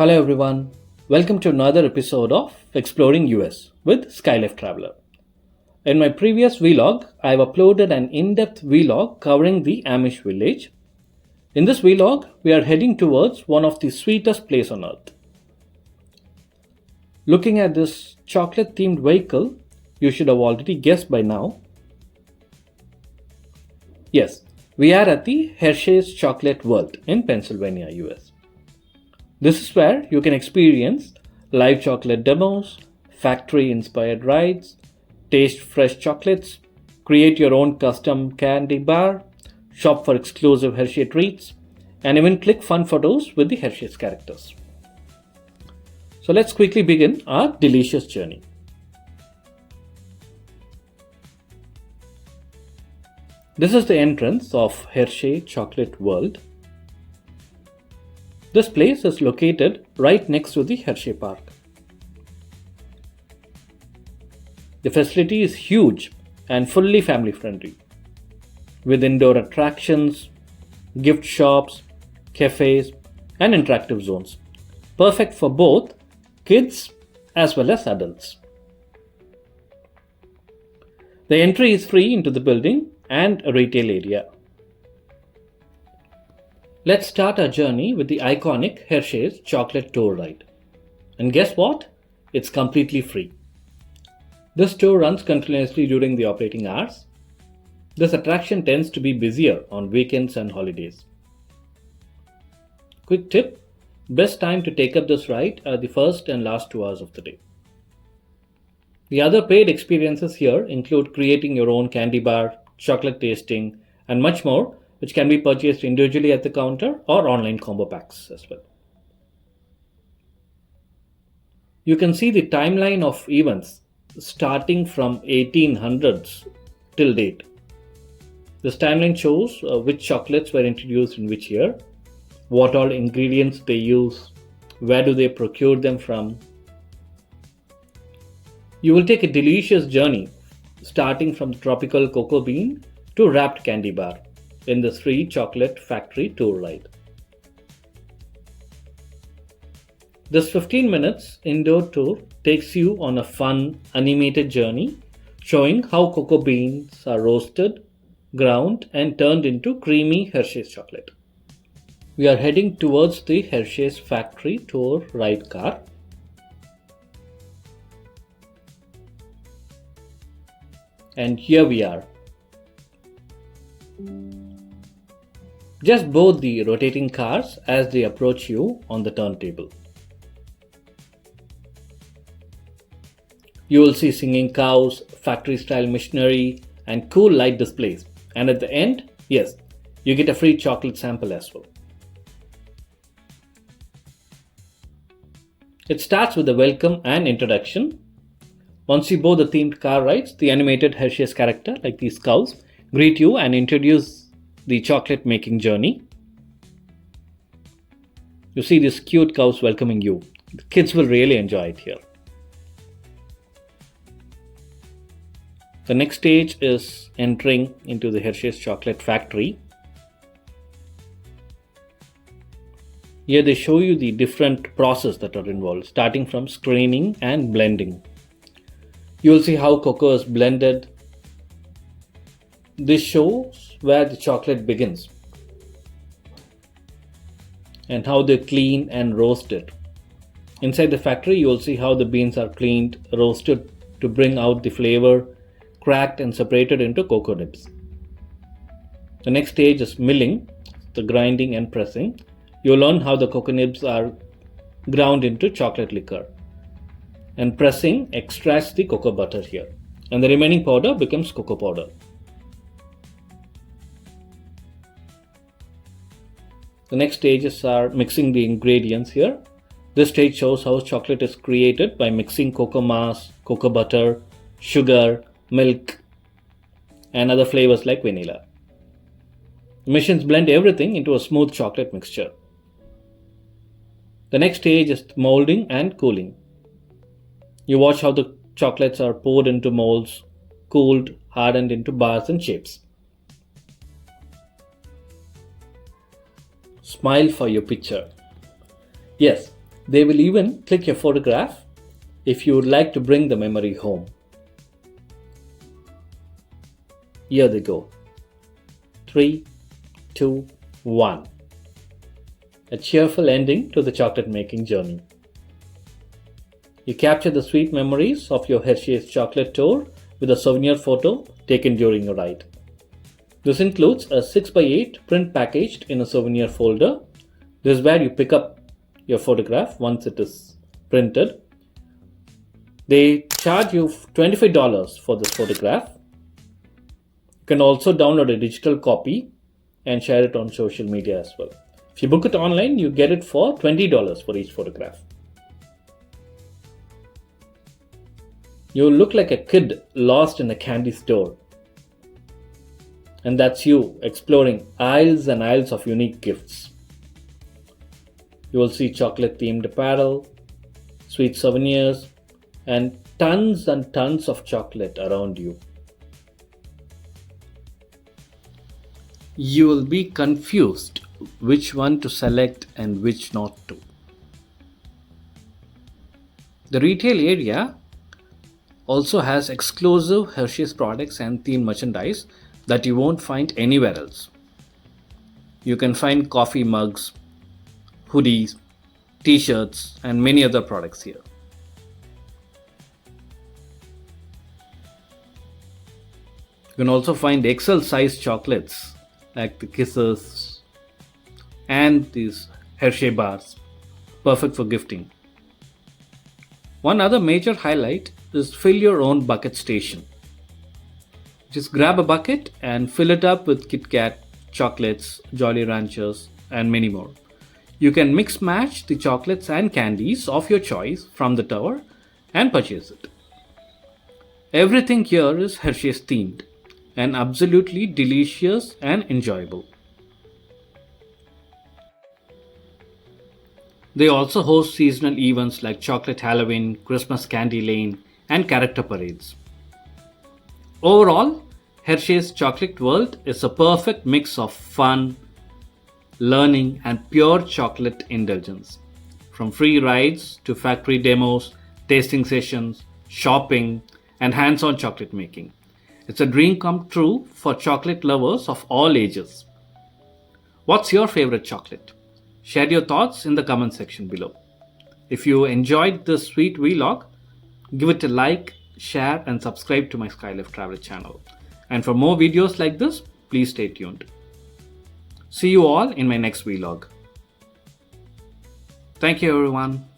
Hello everyone, welcome to another episode of Exploring US with Skylyfe Traveler. In my previous vlog, I've uploaded an in-depth vlog covering the Amish village. In this vlog, we are heading towards one of the sweetest places on earth. Looking at this chocolate-themed vehicle, you should have already guessed by now. Yes, we are at the Hershey's Chocolate World in Pennsylvania, US. This is where you can experience live chocolate demos, factory-inspired rides, taste fresh chocolates, create your own custom candy bar, shop for exclusive Hershey treats, and even click fun photos with the Hershey's characters. So let's quickly begin our delicious journey. This is the entrance of Hershey Chocolate World. This place is located right next to the Hershey Park. The facility is huge and fully family friendly, with indoor attractions, gift shops, cafes, and interactive zones, perfect for both kids as well as adults. The entry is free into the building and a retail area. Let's start our journey with the iconic Hershey's chocolate tour ride. And guess what? It's completely free. This tour runs continuously during the operating hours. This attraction tends to be busier on weekends and holidays. Quick tip, best time to take up this ride are the first and last 2 hours of the day. The other paid experiences here include creating your own candy bar, chocolate tasting, and much more, which can be purchased individually at the counter or online combo packs as well. You can see the timeline of events starting from 1800s till date. This timeline shows which chocolates were introduced in which year, what all ingredients they use, where do they procure them from. You will take a delicious journey starting from the tropical cocoa bean to wrapped candy bar in this free chocolate factory tour ride. This 15 minutes indoor tour takes you on a fun animated journey showing how cocoa beans are roasted, ground, and turned into creamy Hershey's chocolate. We are heading towards the Hershey's factory tour ride car. And here we are. Just board the rotating cars as they approach you on the turntable. You will see singing cows, factory-style machinery, and cool light displays. And at the end, yes, you get a free chocolate sample as well. It starts with a welcome and introduction. Once you board the themed car rides, the animated Hershey's character, like these cows, greet you and introduce the chocolate making journey. You see these cute cows welcoming you. The kids will really enjoy it here. The next stage is entering into the Hershey's chocolate factory. Here they show you the different processes that are involved, starting from screening and blending. You will see how cocoa is blended. This shows where the chocolate begins and how they clean and roast it. Inside the factory, you will see how the beans are cleaned, roasted to bring out the flavor, cracked and separated into cocoa nibs. The next stage is milling, the grinding and pressing. You'll learn how the cocoa nibs are ground into chocolate liquor. And pressing extracts the cocoa butter here. And the remaining powder becomes cocoa powder. The next stages are mixing the ingredients here. This stage shows how chocolate is created by mixing cocoa mass, cocoa butter, sugar, milk, and other flavors like vanilla. The machines blend everything into a smooth chocolate mixture. The next stage is molding and cooling. You watch how the chocolates are poured into molds, cooled, hardened into bars and shapes. Smile for your picture. Yes, They will even click your photograph if you would like to bring the memory home. Here they go. 3, 2, 1. A cheerful ending to the chocolate making journey. You capture the sweet memories of your Hershey's chocolate tour with a souvenir photo taken during your ride. This includes a 6x8 print packaged in a souvenir folder. This is where you pick up your photograph once it is printed. They charge you $25 for this photograph. You can also download a digital copy and share it on social media as well. If you book it online, you get it for $20 for each photograph. You look like a kid lost in a candy store. And that's you exploring aisles and aisles of unique gifts. You will see chocolate themed apparel, sweet souvenirs, and tons of chocolate around you. You will be confused which one to select and which not to. The retail area also has exclusive Hershey's products and themed merchandise that you won't find anywhere else. You can find coffee mugs, hoodies, t-shirts, and many other products here. You can also find XL size chocolates like the Kisses and these Hershey bars, perfect for gifting. One other major highlight is fill your own bucket station. Just grab a bucket and fill it up with Kit Kat, chocolates, Jolly Ranchers, and many more. You can mix match the chocolates and candies of your choice from the tower and purchase it. Everything here is Hershey's themed and absolutely delicious and enjoyable. They also host seasonal events like Chocolate Halloween, Christmas Candy Lane, and character parades. Overall, Hershey's Chocolate World is a perfect mix of fun, learning, and pure chocolate indulgence. From free rides to factory demos, tasting sessions, shopping, and hands-on chocolate making. It's a dream come true for chocolate lovers of all ages. What's your favorite chocolate? Share your thoughts in the comment section below. If you enjoyed this sweet vlog, give it a like, share, and subscribe to my Skylyfe travel channel. And for more videos like this, please stay tuned. See you all in my next vlog. Thank you everyone.